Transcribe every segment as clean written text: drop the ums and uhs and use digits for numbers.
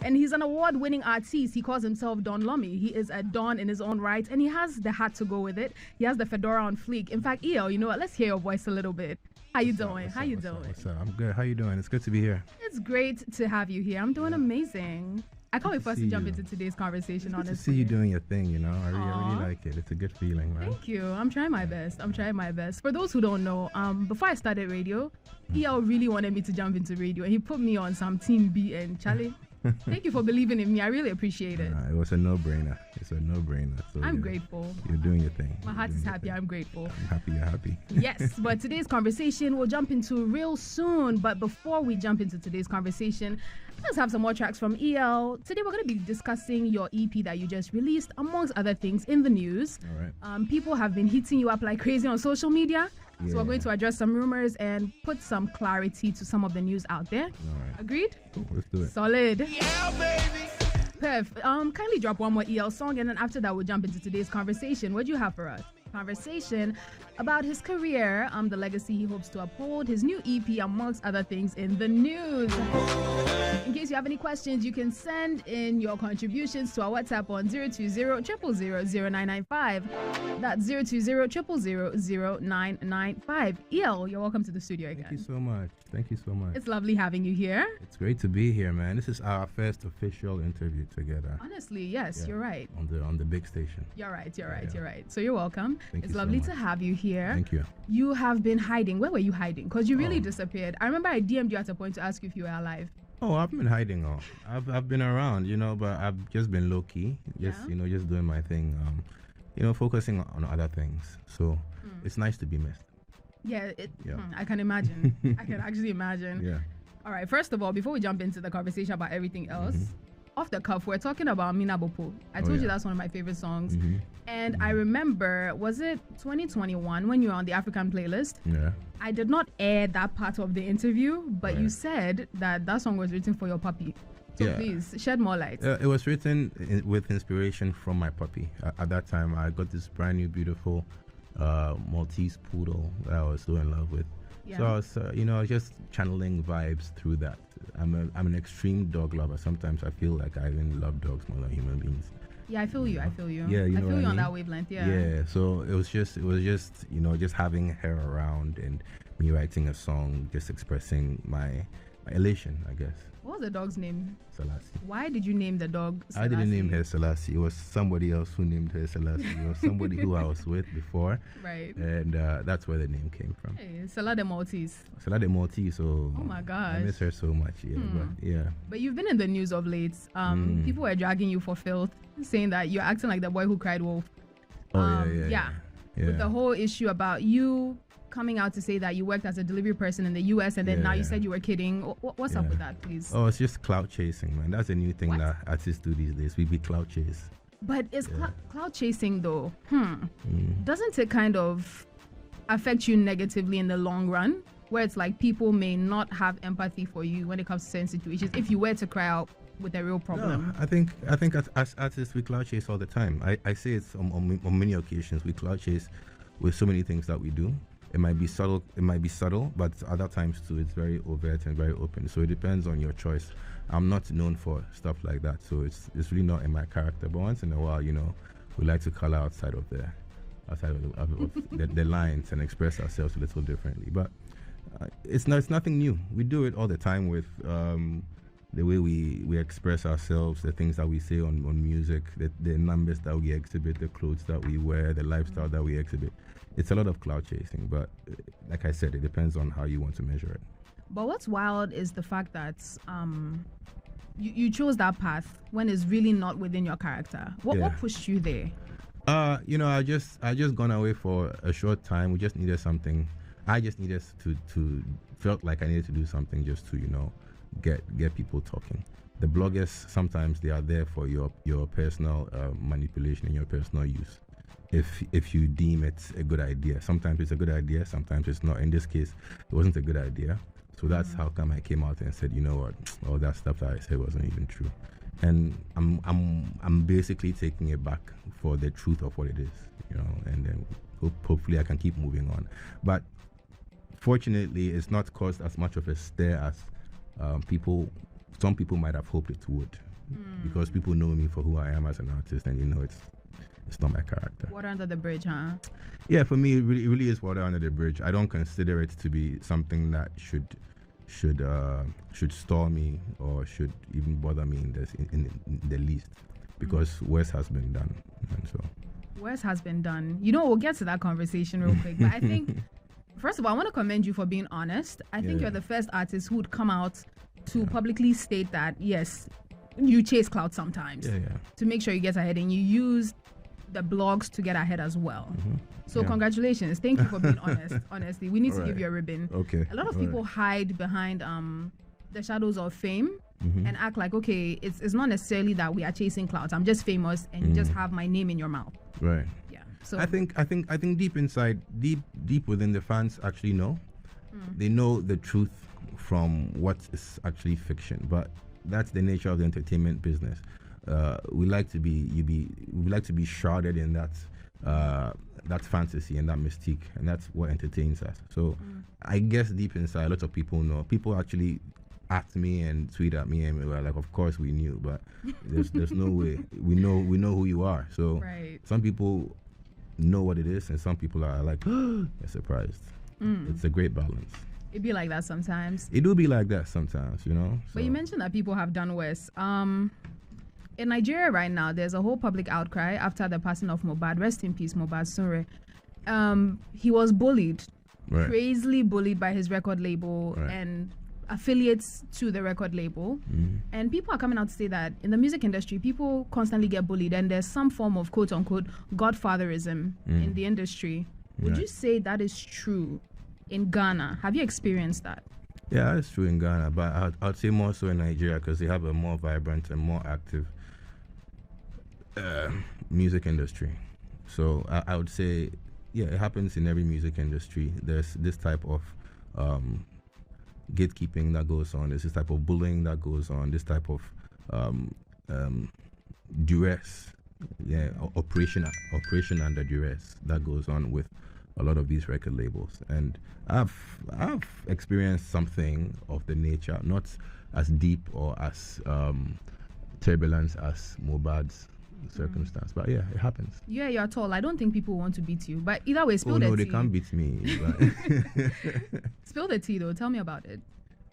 And he's an award-winning artiste. He calls himself Don Lummy. He is a Don in his own right, and he has the hat to go with it. He has the fedora on fleek. In fact, EL, you know what? Let's hear your voice a little bit. How you doing? How you doing? What's up? I'm good. How you doing? It's good to be here. It's great to have you here. I'm doing amazing. I can't wait for us to jump into today's conversation, honestly. To see you doing your thing, you know. I really like it. It's a good feeling, man. Thank you. I'm trying my best. For those who don't know, before I started radio, EL really wanted me to jump into radio, and he put me on some Team B and Charlie. Thank you for believing in me. I really appreciate it. It was a no-brainer. It's a no-brainer. So I'm grateful. You're doing your thing. My heart is happy. I'm grateful. I'm happy you're happy. Yes, but today's conversation we'll jump into real soon. But before we jump into today's conversation, let's have some more tracks from EL. Today we're going to be discussing your EP that you just released, amongst other things in the news. All right. People have been hitting you up like crazy on social media. Yeah. So we're going to address some rumors and put some clarity to some of the news out there. All right. Agreed? Cool. Let's do it. Solid. Yeah, baby. Perf, kindly drop one more EL song, and then after that we'll jump into today's conversation. What do you have for us? Conversation about his career, the legacy he hopes to uphold, his new EP, amongst other things in the news. In case you have any questions, you can send in your contributions to our WhatsApp on 020-000-0995. That's 020-000-0995. EL, you're welcome to the studio again. Thank you so much. Thank you so much. It's lovely having you here. It's great to be here, man. This is our first official interview together. Honestly, yes, you're right. On the big station. You're right. So you're welcome. It's lovely to have you here. Thank you. You have been hiding. Where were you hiding? Because you really disappeared. I remember I DM'd you at a point to ask you if you were alive. Oh, I've been hiding. I've been around, but I've just been low key, just doing my thing, focusing on other things. So it's nice to be missed. Yeah, I can imagine. I can actually imagine. Yeah. All right. First of all, before we jump into the conversation about everything else, off the cuff, we're talking about Mina Bopo. I told you that's one of my favorite songs. And I remember, was it 2021 when you were on the African playlist? Yeah. I did not air that part of the interview, but you said that song was written for your puppy. So please, shed more light. It was written with inspiration from my puppy. At that time, I got this brand new, beautiful Maltese poodle that I was so in love with. Yeah. So I was, just channeling vibes through that. I'm an extreme dog lover. Sometimes I feel like I even love dogs more than human beings. Yeah, I feel you. Yeah, I feel you on that wavelength. Yeah. So it was just just having her around and me writing a song, just expressing my elation, I guess. What was the dog's name? Selassie. Why did you name the dog Selassie? I didn't name her Selassie. It was somebody else who named her Selassie. It was somebody who I was with before. Right. And that's where the name came from. Hey, Salah de Maltese. Salah de Maltese. So oh my gosh. I miss her so much. Yeah. But you've been in the news of late. People were dragging you for filth, saying that you're acting like the boy who cried wolf. Yeah. With the whole issue about you coming out to say that you worked as a delivery person in the US, and then now you said you were kidding. What's up with that, please? Oh, it's just cloud chasing, man. That's a new thing that artists do these days. We be cloud chase. But is cloud chasing though? Doesn't it kind of affect you negatively in the long run, where it's like people may not have empathy for you when it comes to certain situations if you were to cry out with a real problem? No, I think as artists we cloud chase all the time. I say it's on many occasions. We cloud chase with so many things that we do. It might be subtle, but other times too, it's very overt and very open. So it depends on your choice. I'm not known for stuff like that, so it's really not in my character. But once in a while, we like to color outside of the lines and express ourselves a little differently. But it's nothing new. We do it all the time with the way we express ourselves, the things that we say on music, the numbers that we exhibit, the clothes that we wear, the lifestyle that we exhibit. It's a lot of cloud chasing, but like I said, it depends on how you want to measure it. But what's wild is the fact that you chose that path when it's really not within your character. What pushed you there? I just gone away for a short time. We just needed something. I just needed to felt like I needed to do something just to get people talking. The bloggers, sometimes they are there for your personal manipulation and your personal use. If you deem it a good idea. Sometimes it's a good idea, sometimes it's not. In this case, it wasn't a good idea. So that's how come I came out and said, you know what, all that stuff that I said wasn't even true. And I'm basically taking it back for the truth of what it is, and then hopefully I can keep moving on. But fortunately, it's not caused as much of a stir as some people might have hoped it would. because people know me for who I am as an artist, and it's not my character. Water under the bridge, huh? Yeah, for me, it really is water under the bridge. I don't consider it to be something that should stall me or should even bother me in the least, because worse has been done, and so. Worse has been done. We'll get to that conversation real quick, but I think, first of all, I want to commend you for being honest. I think you're the first artist who would come out to publicly state that, yes, you chase clout sometimes to make sure you get ahead, and you use the blogs to get ahead as well. So congratulations. Thank you for being honest. Honestly, we need to give you a ribbon. Okay. A lot of people hide behind the shadows of fame and act like, okay, it's not necessarily that we are chasing clout. I'm just famous and you just have my name in your mouth. Right. Yeah. So I think deep inside, deep within, the fans actually know. They know the truth from what is actually fiction, but that's the nature of the entertainment business. We like to be shrouded in that fantasy and that mystique, and that's what entertains us. So I guess deep inside, a lot of people know. People actually at me and tweet at me, and we were like, of course we knew, but there's no way. We know who you are. So some people know what it is, and some people are like, they're surprised. It's a great balance. It be like that sometimes. It do be like that sometimes, So. But you mentioned that people have done worse. In Nigeria right now, there's a whole public outcry after the passing of Mohbad. Rest in peace, Mohbad Sure. He was bullied, crazily bullied by his record label and affiliates to the record label. And people are coming out to say that in the music industry, people constantly get bullied, and there's some form of quote-unquote godfatherism in the industry. Would you say that is true in Ghana? Have you experienced that? Yeah, it's true in Ghana, but I'd say more so in Nigeria, because they have a more vibrant and more active music industry. So I would say, yeah, it happens in every music industry. There's this type of gatekeeping that goes on. There's this type of bullying that goes on. This type of duress, operation under duress that goes on with a lot of these record labels. And I've experienced something of the nature, not as deep or as turbulent as Mohbad's circumstance, but yeah, it happens. Yeah, you're tall. I don't think people want to beat you, but either way, spill the tea. No, they can't beat me. Spill the tea though. Tell me about it.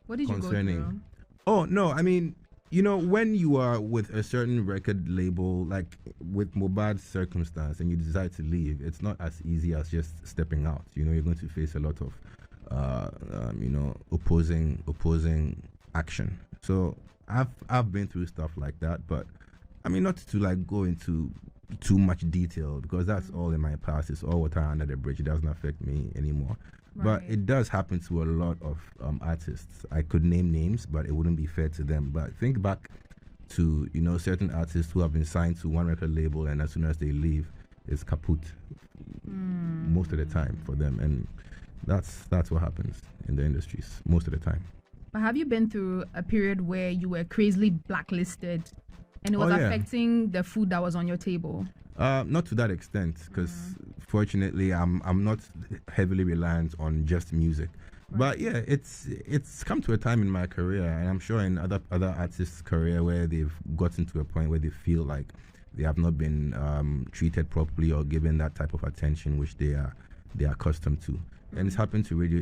What did you go through? Oh no, I mean, when you are with a certain record label, like with Mohbad's circumstance, and you decide to leave, it's not as easy as just stepping out. You're going to face a lot of opposing action. So I've been through stuff like that, but I mean, not to like go into too much detail, because that's all in my past. It's all water under the bridge. It doesn't affect me anymore. But it does happen to a lot of artists. I could name names, but it wouldn't be fair to them. But think back to certain artists who have been signed to one record label, and as soon as they leave, it's kaput most of the time for them. And that's what happens in the industries most of the time. But have you been through a period where you were crazily blacklisted and it was affecting the food that was on your table? Not to that extent, because fortunately I'm not heavily reliant on just music. But yeah, it's come to a time in my career, and I'm sure in other artists' career, where they've gotten to a point where they feel like they have not been treated properly or given that type of attention which they are accustomed to. And it's happened to radio.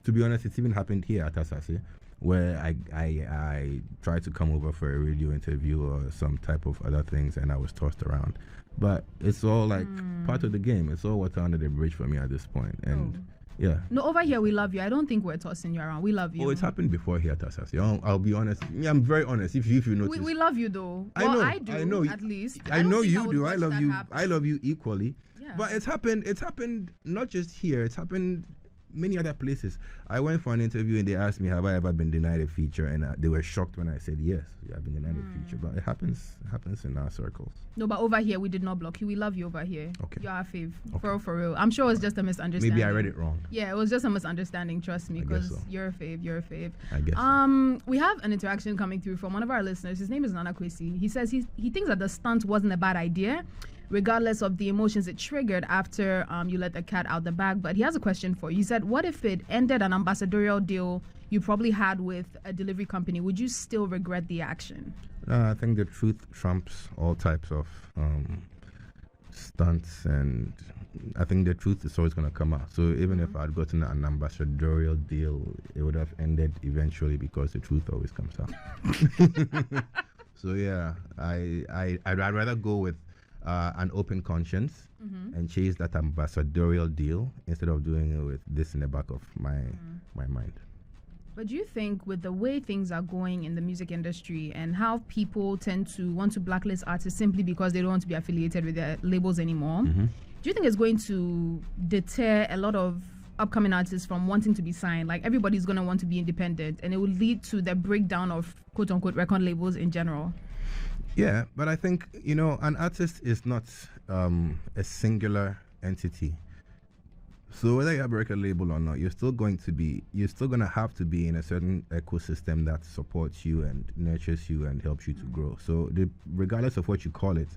To be honest, it's even happened here at Asaase, where I tried to come over for a radio interview or some type of other things, and I was tossed around. But it's all like part of the game. It's all water under the bridge for me at this point. And yeah. No, over here we love you. I don't think we're tossing you around. We love you. Oh, it's happened before here at Asaase. I'll be honest. Yeah, I'm very honest. If you notice, we love you though. I know. I do. At least I know you do. I love you. Happen. I love you equally. Yeah. But it's happened not just here. It's happened many other places. I went for an interview and they asked me, have I ever been denied a feature? And they were shocked when I said yes, I've been denied a feature. But it happens in our circles. No, but over here we did not block you. We love you over here. Okay. You're our fave. Okay. For real. I'm sure it was just a misunderstanding. Maybe I read it wrong. Yeah, it was just a misunderstanding. Trust me, because you're a fave. You're a fave. I guess. So. We have an interaction coming through from one of our listeners. His name is Nana Kwesi. He says he thinks that the stunt wasn't a bad idea, regardless of the emotions it triggered after you let the cat out the bag. But he has a question for you. He said, what if it ended an ambassadorial deal you probably had with a delivery company? Would you still regret the action? I think the truth trumps all types of stunts, and I think the truth is always going to come out. So even if I'd gotten an ambassadorial deal, it would have ended eventually because the truth always comes out. So yeah, I'd rather go with an open conscience and chase that ambassadorial deal instead of doing it with this in the back of my mind. But do you think with the way things are going in the music industry and how people tend to want to blacklist artists simply because they don't want to be affiliated with their labels anymore, do you think it's going to deter a lot of upcoming artists from wanting to be signed? Like everybody's going to want to be independent, and it will lead to the breakdown of quote-unquote record labels in general? Yeah, but I think, an artist is not a singular entity. So whether you have a record label or not, you're still going to have to be in a certain ecosystem that supports you and nurtures you and helps you to grow. So regardless of what you call it,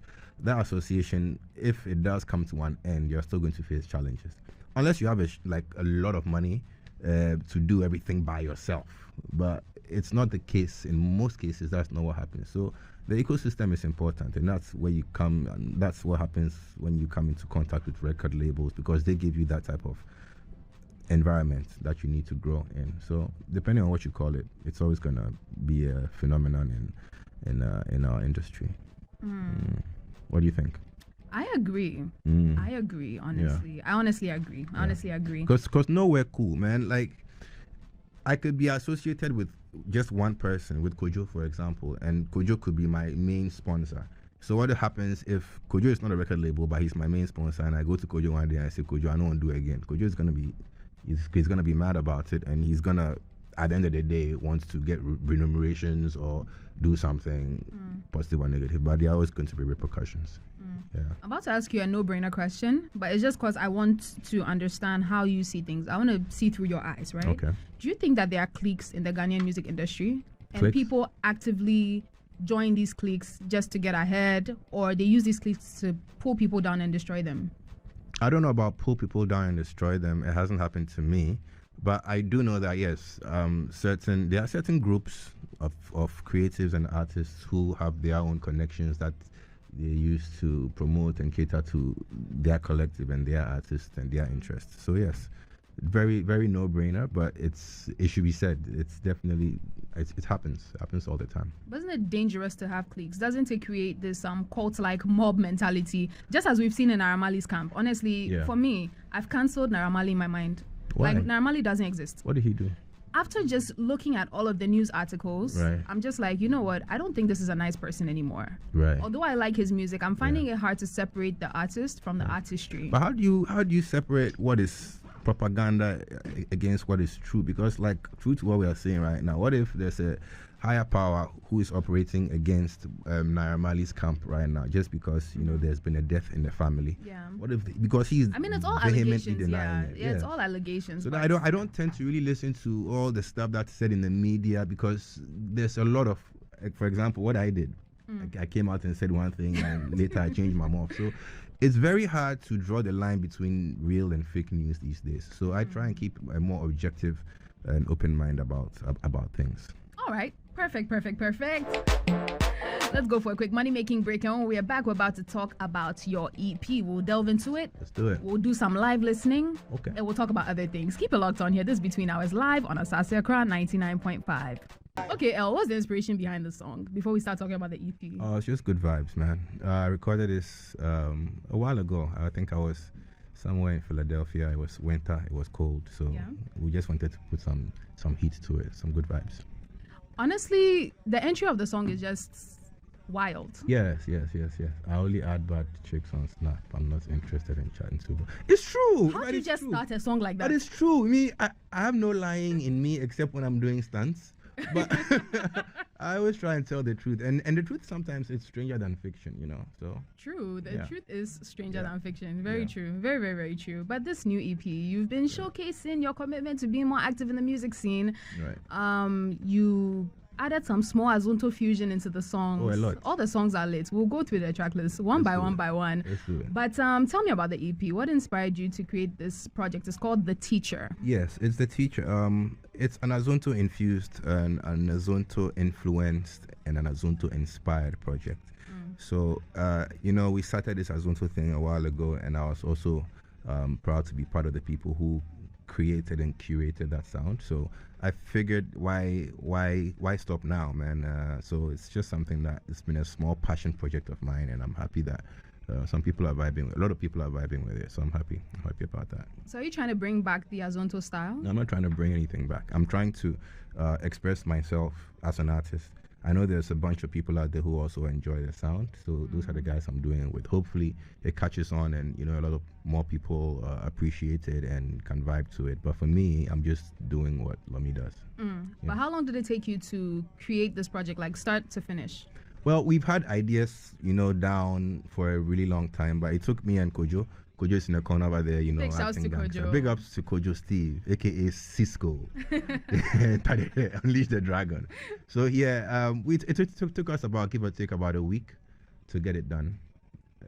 that association, if it does come to an end, you're still going to face challenges. Unless you have a lot of money to do everything by yourself. But it's not the case. In most cases, that's not what happens. So the ecosystem is important, and that's where you come, and that's what happens when you come into contact with record labels, because they give you that type of environment that you need to grow in. So depending on what you call it, it's always going to be a phenomenon in our industry. What do you think? I agree. I agree, honestly. Yeah. I honestly agree. Because nowhere cool, man. Like, I could be associated with just one person, with Kojo, for example, and Kojo could be my main sponsor. So what happens if Kojo is not a record label, but he's my main sponsor, and I go to Kojo one day and I say, Kojo, I don't want to do it again. Kojo is he's gonna be mad about it, and he's gonna, at the end of the day, want to get remunerations or do something positive or negative, but there are always going to be repercussions. Yeah. I'm about to ask you a no-brainer question, but it's just because I want to understand how you see things. I want to see through your eyes, right? Okay. Do you think that there are cliques in the Ghanaian music industry, and cliques? People actively join these cliques just to get ahead, or they use these cliques to pull people down and destroy them? I don't know about pull people down and destroy them. It hasn't happened to me. But I do know that, yes, there are certain groups of creatives and artists who have their own connections that they use to promote and cater to their collective and their artists and their interests. So yes, very, very no-brainer, but it should be said. It's definitely, it happens all the time. But isn't it dangerous to have cliques? Doesn't it create this cult-like mob mentality, just as we've seen in Naira Marley's camp? Honestly, For me, I've cancelled Naira Marley in my mind. Why? Like, Naira Marley doesn't exist. What did he do? After just looking at all of the news articles, right. I'm just like, you know what? I don't think this is a nice person anymore. Right. Although I like his music, I'm finding it hard to separate the artist from the artistry. But how do you separate what is propaganda against what is true? Because, like, true to what we are saying right now, what if there's a higher power who is operating against Naira Marley's camp right now, just because there's been a death in the family? Yeah. What if because he's it's all vehemently allegations. denying it? Yeah, it's all allegations. So I don't tend to really listen to all the stuff that's said in the media, because there's a lot of, for example, what I did. I came out and said one thing, and later I changed my mouth. So it's very hard to draw the line between real and fake news these days. So I try and keep a more objective and open mind about things. All right. Perfect. Let's go for a quick money-making break, and when we are back, we're about to talk about your EP. We'll delve into it. Let's do it. We'll do some live listening. Okay. And we'll talk about other things. Keep it locked on here. This is Between Hours live on Asaase Xtra 99.5. Okay, El, what's the inspiration behind the song before we start talking about the EP? Oh, it's just good vibes, man. I recorded this a while ago. I think I was somewhere in Philadelphia. It was winter. It was cold. So we just wanted to put some heat to it, some good vibes. Honestly, the entry of the song is just wild. Yes. I only add bad chicks on Snap. I'm not interested in chatting to them. It's true. How do you just start a song like that? But it's true. I have no lying in me except when I'm doing stunts. But I always try and tell the truth. And the truth sometimes it's stranger than fiction, So true. The truth is stranger than fiction. Very true. Very, very, very true. But this new EP, you've been showcasing your commitment to being more active in the music scene. Right. You added some small Azonto fusion into the songs. Oh, a lot. All the songs are lit. We'll go through the track list one by one. Let's do it. But tell me about the EP. What inspired you to create this project? It's called The Teacher. Yes, it's The Teacher. It's an Azonto infused, an Azonto influenced, and an Azonto inspired project. So, we started this Azonto thing a while ago, and I was also proud to be part of the people who created and curated that sound. So I figured, why stop now, man? So it's just something that it's been a small passion project of mine, and I'm happy that some people are vibing. A lot of people are vibing with it, so I'm happy about that. So are you trying to bring back the Azonto style? No, I'm not trying to bring anything back. I'm trying to express myself as an artist. I know there's a bunch of people out there who also enjoy the sound, so those are the guys I'm doing it with. Hopefully it catches on, and a lot of more people appreciate it and can vibe to it. But for me, I'm just doing what Lomi does. Yeah. But how long did it take you to create this project, like start to finish? Well, we've had ideas, down for a really long time, but it took me and Kojo. Kojo is in the corner over there, Big shouts to Kojo. Big ups to Kojo Steve, aka Cisco. Unleash the Dragon. So yeah, it took us give or take about a week to get it done,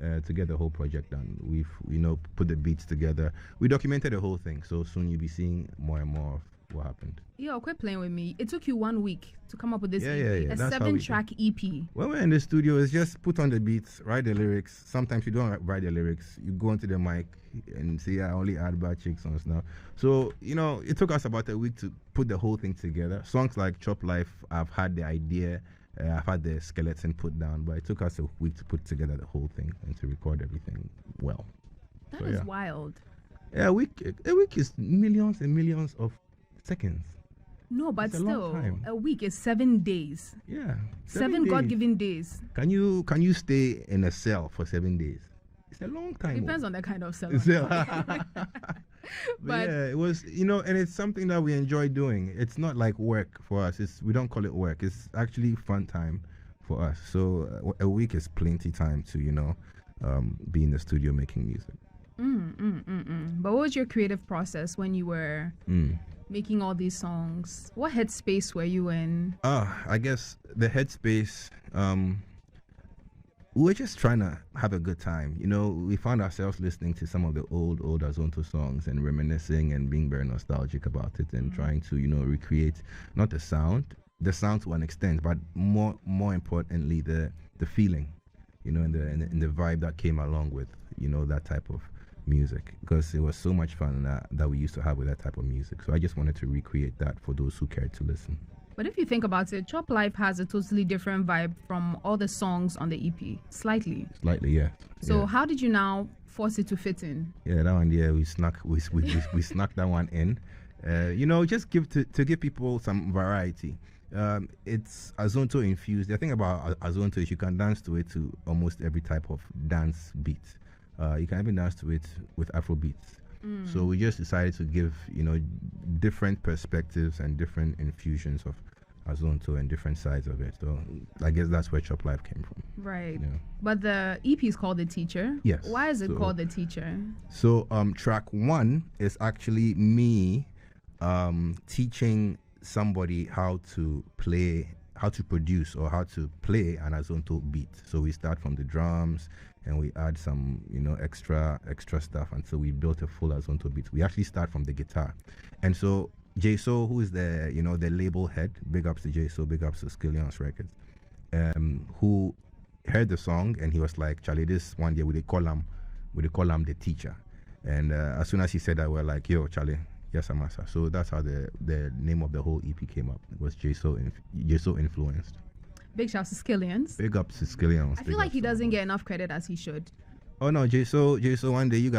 to get the whole project done. We've put the beats together. We documented the whole thing, so soon you'll be seeing more and more of what happened. Yo, quit playing with me. It took you 1 week to come up with this EP, a That's 7-track EP. When we're in the studio, it's just put on the beats, write the lyrics. Sometimes you don't write the lyrics. You go onto the mic and say, I only add bad chick songs now. So, it took us about a week to put the whole thing together. Songs like Chop Life, I've had the idea, I've had the skeleton put down, but it took us a week to put together the whole thing and to record everything well. That is wild. Yeah, a week is millions and millions of seconds. No, but still, a week is 7 days. Yeah, 7 God-given days. Can you stay in a cell for 7 days? It's a long time. Depends on the kind of cell. But yeah, it was, and it's something that we enjoy doing. It's not like work for us. We don't call it work. It's actually fun time for us. So a week is plenty time to, be in the studio making music. But what was your creative process when you were making all these songs? What headspace were you in? I guess the headspace, we were just trying to have a good time. We found ourselves listening to some of the old Azonto songs and reminiscing and being very nostalgic about it and trying to, recreate not the sound to an extent, but more importantly, the feeling, and the vibe that came along with, that type of music, because it was so much fun that we used to have with that type of music. So I just wanted to recreate that for those who cared to listen. But if you think about it, Chop Life has a totally different vibe from all the songs on the EP. Slightly, yeah. So how did you now force it to fit in? Yeah, that one, we snuck that one in. Just to give people some variety. It's Azonto infused. The thing about Azonto is you can dance to it to almost every type of dance beat. You can even dance to it with Afro beats. So we just decided to give, different perspectives and different infusions of Azonto and different sides of it. So I guess that's where Chop Life came from. Right. But the EP is called The Teacher. Yes. Why is it called The Teacher? So track 1 is actually me teaching somebody how to produce or how to play an Azonto beat. So we start from the drums and we add some, extra stuff until we built a full Azonto beat. We actually start from the guitar. And so J-So, who is the, the label head, big ups to J-So, big ups to Skillions Records, who heard the song and he was like, Charlie, this one day we call him The Teacher. And as soon as he said that, we're like, yo, Charlie, yes, Amasa. So that's how the name of the whole EP came up. It was J-So influenced. Big shouts to Skillions. Big ups to Skillions. I feel like he doesn't get enough credit as he should. Oh no, J-So, one day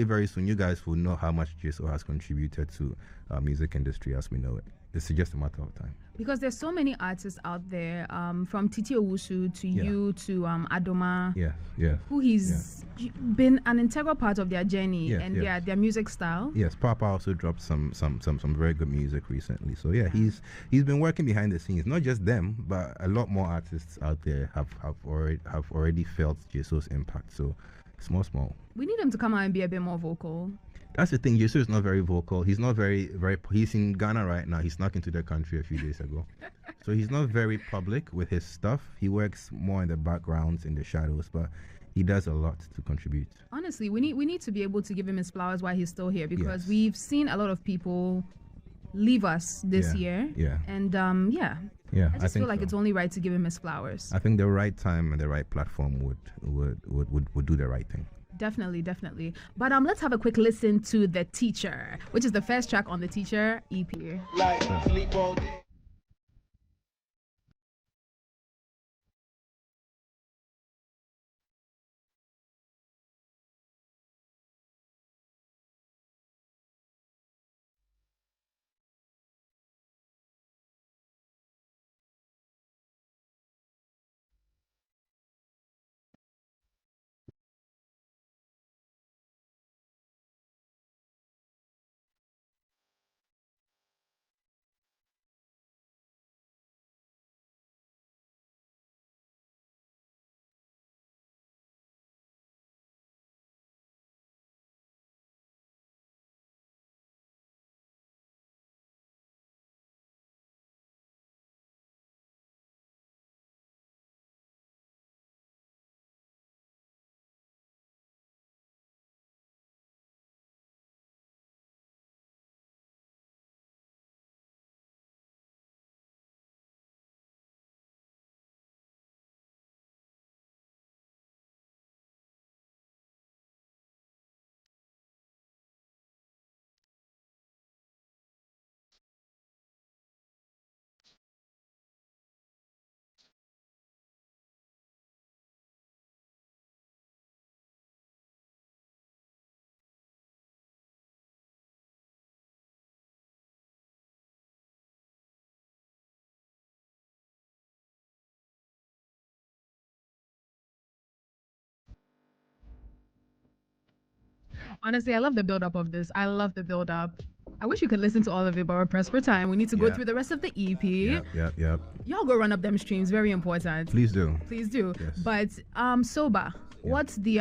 very soon, you guys will know how much J-So has contributed to our music industry as we know it. It's just a matter of time. Because there's so many artists out there, from Titi Owusu to you to Adoma, who he's been an integral part of their journey and their music style. Yes, Papa also dropped some very good music recently. So yeah, he's been working behind the scenes. Not just them, but a lot more artists out there have already felt J-So's impact. So small. We need him to come out and be a bit more vocal. That's the thing. J-So is not very vocal. He's not very. He's in Ghana right now. He snuck into the country a few days ago. So he's not very public with his stuff. He works more in the backgrounds, in the shadows, but he does a lot to contribute. Honestly, we need to be able to give him his flowers while he's still here, because Yes. we've seen a lot of people leave us this year. Yeah. And Yeah. I just feel like it's only right to give him his flowers. I think the right time and the right platform would do the right thing. Definitely, definitely. But let's have a quick listen to The Teacher, which is the first track on the Teacher EP. Honestly, I love the build up of this. I love the build up. I wish you could listen to all of it, but we're pressed for time. We need to go Yeah. through the rest of the EP. Yep. Y'all go run up them streams. Very important. Please do. Please do. Yes. But Soba, what's the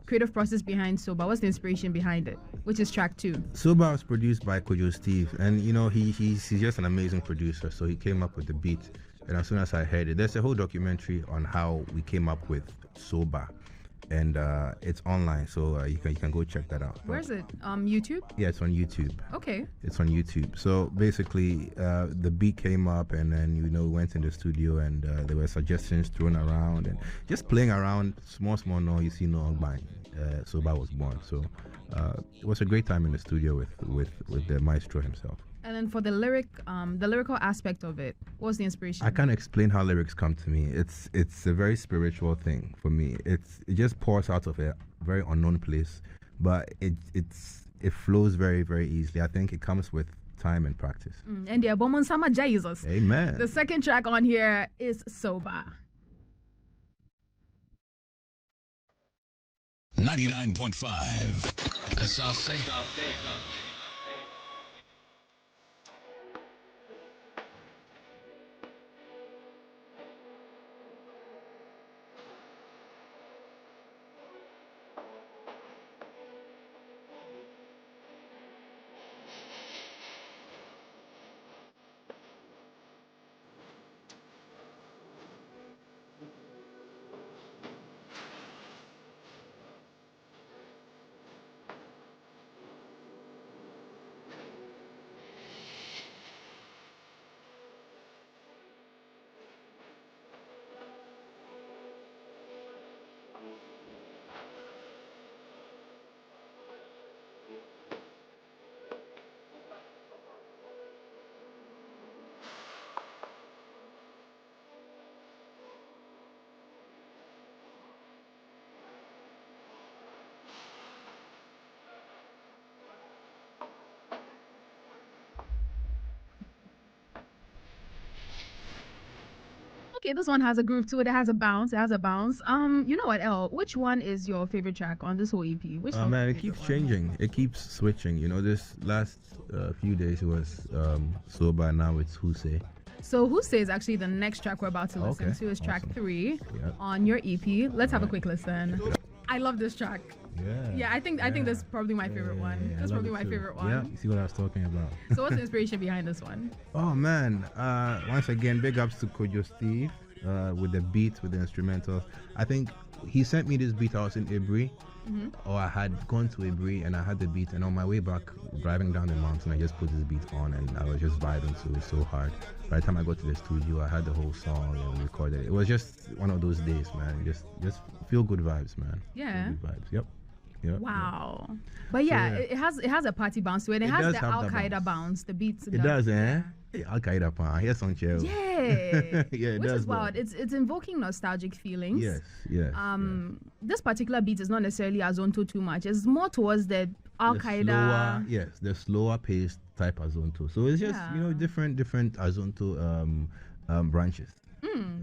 creative process behind Soba? What's the inspiration behind it? Which is track 2. Soba was produced by Kojo Steve, and you know he's just an amazing producer. So he came up with the beat, and as soon as I heard it, there's a whole documentary on how we came up with Soba, and it's online, so you can go check that out. Where is it? YouTube? Yeah, it's on YouTube. Okay. It's on YouTube. So basically, the beat came up, and then we went in the studio, and there were suggestions thrown around, and just playing around. Small no, you see no bang. Soba was born. So it was a great time in the studio with the maestro himself. And then for the lyrical aspect of it, what was the inspiration? I can't explain how lyrics come to me. It's a very spiritual thing for me. It just pours out of a very unknown place, but it flows very, very easily. I think it comes with time and practice. And yeah, Bomon Sama Jesus. Amen. The second track on here is Soba. 99.5 Asaase. Okay, this one has a groove to it. It has a bounce. You know what, El? Which one is your favorite track on this whole EP? Which one? Man, it keeps changing. It keeps switching. This last few days it was Soba, now it's Who Say. So Who Say is actually the next track we're about to listen to. Is track Awesome. 3 Yep. on your EP. Let's have a quick listen. I love this track. Yeah, I think that's probably my favorite one. That's probably my favorite one. Yeah, you see what I was talking about. So what's the inspiration behind this one? Oh man, once again, big ups to Kojo Steve with the beats, with the instrumentals. I think he sent me this beat. I was in Ibri, or I had gone to Ibri and I had the beat, and on my way back driving down the mountain, I just put this beat on and I was just vibing to it so hard. By the time I got to the studio, I had the whole song and recorded it. It was just one of those days, man. Just feel good vibes, man. Yeah. Feel good vibes. Yep. Wow. But yeah, So, it has a party bounce to it. It has does the have Al that Qaeda bounce. The beats. It does, eh? Hey, Al Qaeda, pa. Here's some chill. Yeah. Yeah, it Which does, is wild. It's invoking nostalgic feelings. Yes. This particular beat is not necessarily Azonto too much. It's more towards the Al Qaeda. The slower paced type Azonto. So it's just different Azonto branches.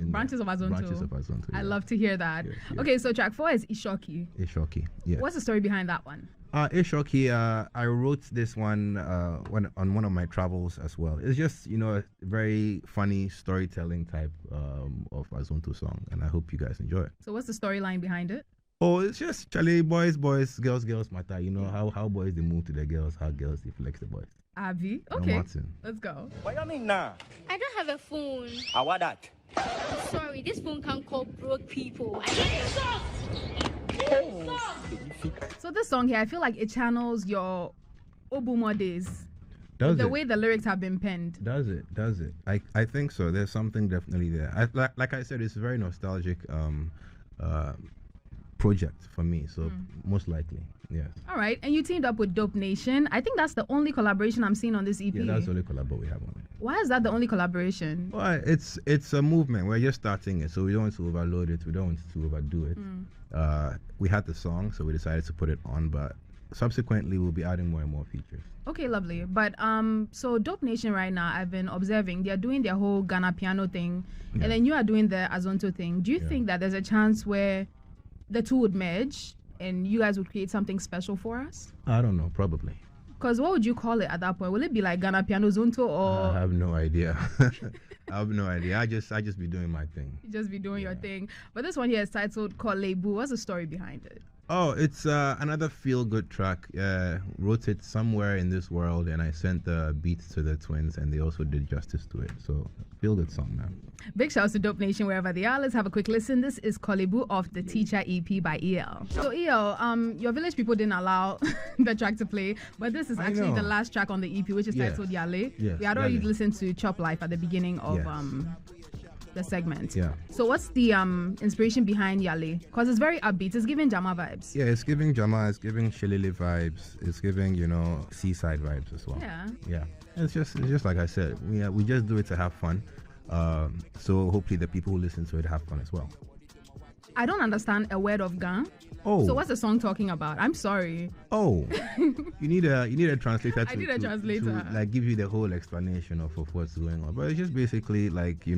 Branches of Azonto. Branches of Azonto. I love to hear that. Yes. Okay, so track 4 is Ishoki. Ishoki. Yes. What's the story behind that one? Ishoki, I wrote this one on one of my travels as well. It's just, a very funny storytelling type of Azonto song, and I hope you guys enjoy it. So what's the storyline behind it? Oh, it's just Charlie, boys, girls matter. You know how boys they move to the girls, how girls they flex the boys. Abby? No, Okay, Martin. let's go. What you mean now? I don't have a phone. I want that. Sorry, this phone can't call broke people. I So this song here, I feel like it channels your Obumo days. Does The it? way the lyrics have been penned. Does it? I think so. There's something definitely there. Like I said, it's a very nostalgic project for me. So most likely, yes. All right, and you teamed up with Dope Nation. I think that's the only collaboration I'm seeing on this EP. Yeah, that's the only collab we have on it. Why is that the only collaboration? Well, it's a movement. We're just starting it, so we don't want to overload it. We don't want to overdo it. We had the song, so we decided to put it on, but subsequently we'll be adding more and more features. Okay, lovely. But so Dope Nation right now, I've been observing they're doing their whole Ghana piano thing, and then you are doing the Azonto thing. Do you think that there's a chance where the two would merge and you guys would create something special for us? I don't know, probably. Because what would you call it at that point? Will it be like Ghana Piano Zonto or? I have no idea. I have no idea. I just be doing my thing. You just be doing your thing. But this one here is titled Kolebu. What's the story behind it? Oh, it's another feel-good track. Wrote it somewhere in this world, and I sent the beats to the twins, and they also did justice to it. So, feel-good song, man. Big shouts to Dope Nation wherever they are. Let's have a quick listen. This is Kolebu off the Teacher EP by EL. So, EL, your village people didn't allow the track to play, but this is actually the last track on the EP, which is titled Yale. Yes, we had already Yale. listened to Chop Life at the beginning of the segment. Yeah. So what's the inspiration behind Yale? Because it's very upbeat. It's giving Jama vibes. Yeah, it's giving Jama, it's giving Shillelagh vibes, it's giving, seaside vibes as well. Yeah. Yeah. It's just like I said, we just do it to have fun. So hopefully the people who listen to it have fun as well. I don't understand a word of Gan. Oh. So what's the song talking about? I'm sorry. Oh. you need a translator to, I need a translator. to give you the whole explanation of what's going on. But it's just basically like, boy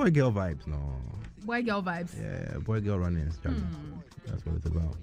girl vibes, no. Boy girl vibes. Yeah, boy girl runnings. That's what it's about.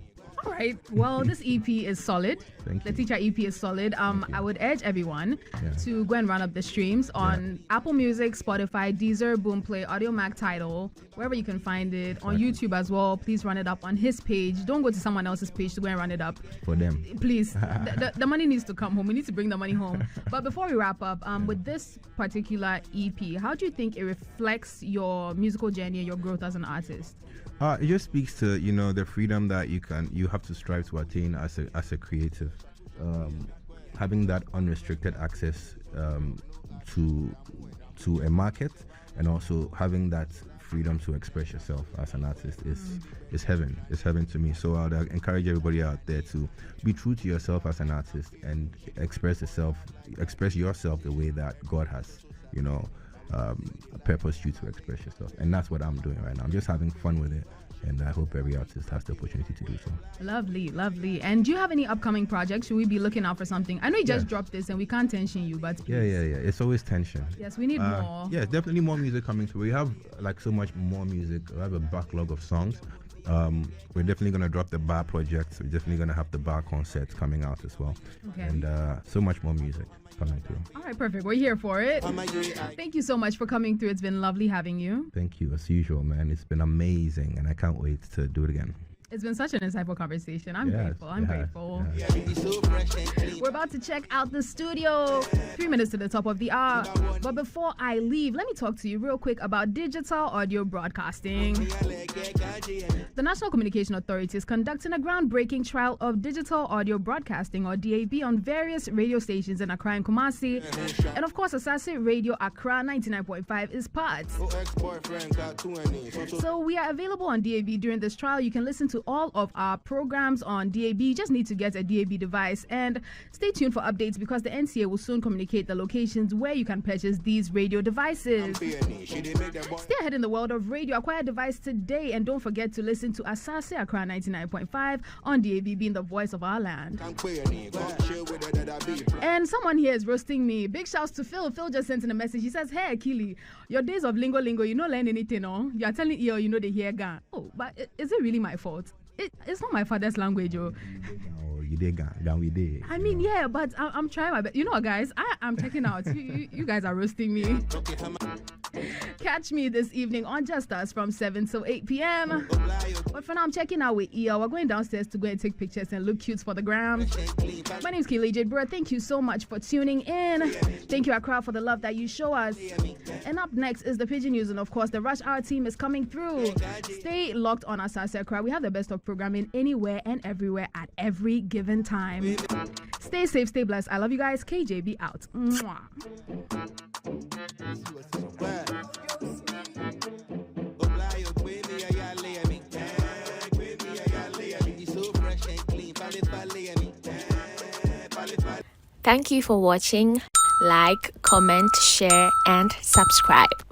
All right. Well, this EP is solid. Thank The you. Teacher EP is solid. I would urge everyone Yeah. to go and run up the streams on Apple Music, Spotify, Deezer, Boomplay, Audio Mac Tidal, wherever you can find it. On YouTube as well. Please run it up on his page. Don't go to someone else's page to go and run it up. For them. Please. the money needs to come home. We need to bring the money home. But before we wrap up, with this particular EP, how do you think it reflects your musical journey and your growth as an artist? It just speaks to the freedom that you have to strive to attain as a creative, having that unrestricted access to a market, and also having that freedom to express yourself as an artist is heaven. It's heaven to me. So I'd encourage everybody out there to be true to yourself as an artist and express yourself the way that God has purposed you to express yourself, and that's what I'm doing right now. I'm just having fun with it, and I hope every artist has the opportunity to do so. Lovely. And do you have any upcoming projects? Should we be looking out for something? I know you just dropped this and we can't tension you, but Yeah. It's always tension. yes, we need more. Yeah, definitely more music coming through. We have so much more music. We have a backlog of songs. We're definitely going to drop the bar project. We're definitely going to have the bar concerts coming out as well. Okay. And so much more music coming through. All right, perfect. We're here for it. Thank you so much for coming through. It's been lovely having you. Thank you, as usual, man. It's been amazing, and I can't wait to do it again. It's been such an insightful conversation. I'm grateful. I'm grateful. Yeah. We're about to check out the studio. 3 minutes to the top of the hour. But before I leave, let me talk to you real quick about digital audio broadcasting. The National Communication Authority is conducting a groundbreaking trial of digital audio broadcasting, or DAB, on various radio stations in Accra and Kumasi. And of course, Asaase Radio Accra 99.5 is part. So we are available on DAB during this trial. You can listen to all of our programs on DAB. You just need to get a DAB device, and stay tuned for updates because the NCA will soon communicate the locations where you can purchase these radio devices. Stay ahead in the world of radio. Acquire a device today, and don't forget to listen to Asaase Accra 99.5 on DAB, being the voice of our land. And someone here is roasting me. Big shouts to Phil. Phil just sent in a message. He says, "Hey Keely, your days of lingo, you don't learn anything, no? You are telling EO, you know they hear Ga. Oh, but is it really my fault? It's not my father's language, oh. You did Gan we did. I mean, yeah, but I'm trying my best. You know what, guys? I'm checking out. You guys are roasting me. Catch me this evening on Just Us from 7 to 8 p.m. But for now, I'm checking out with EO. We're going downstairs to go and take pictures and look cute for the gram. My name is Keely Jade Brewer. Thank you so much for tuning in. Thank you, Accra, for the love that you show us. And up next is the Pigeon News, and of course, the Rush Hour team is coming through. Stay locked on Asaase Accra. We have the best of programming anywhere and everywhere at every given time. Stay safe, stay blessed. I love you guys. KJB out. Mwah. Thank you for watching. Like, comment, share, and subscribe.